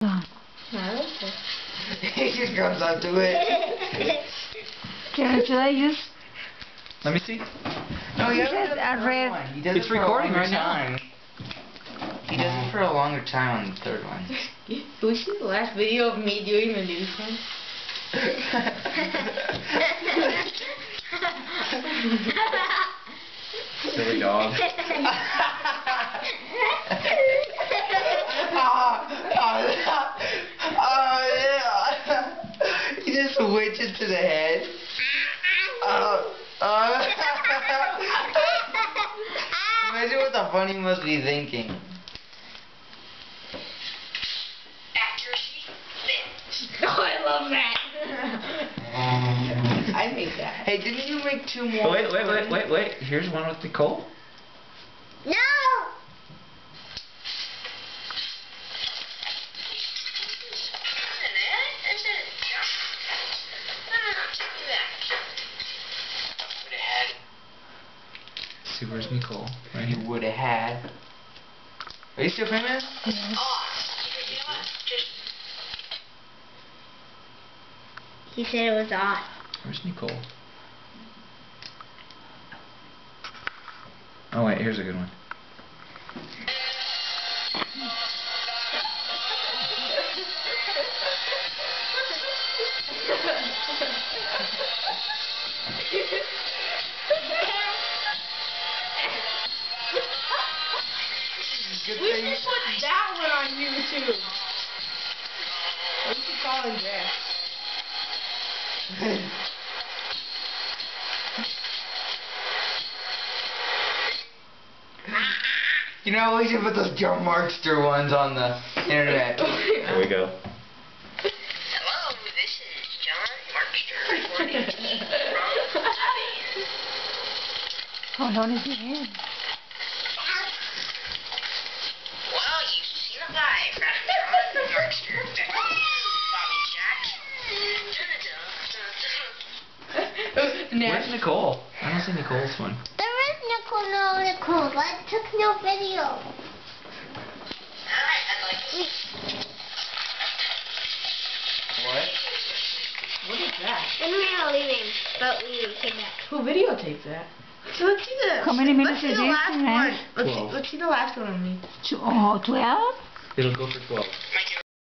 He just comes up to it. Should I use? Let me see. No, he doesn't. He does it's recording right now. He does it for a longer time on the third one. Can we see the last video of me doing the news one? Silly dog. He just switches to the head. Imagine what the funny must be thinking. Oh, I love that. I made that. Hey, didn't you make 2 more? Wait. Here's one with Nicole. No! See, where's Nicole? Right You here. would have had. Are you still famous? Yes. He said it was off. Where's Nicole? Oh wait, here's a good one. Good We thing. should put that one on YouTube. We should call him Jeff. You know, we should put those Jump Markster ones on the internet. There we go. Hello, this is John Markster reporting from space. How long is it in? Well, you've seen a guy from John Markster. Bobby Jack. Where's Nicole? I don't see Nicole's one. There is Nicole. I took no video. Alright, I'd like to see. What? What is that? Then we were leaving, but we came back. Who videotaped that? So let's see the. How many minutes let's see is the this, last man? one. 12. Let's see the last one on me. 12? It'll go for 12. My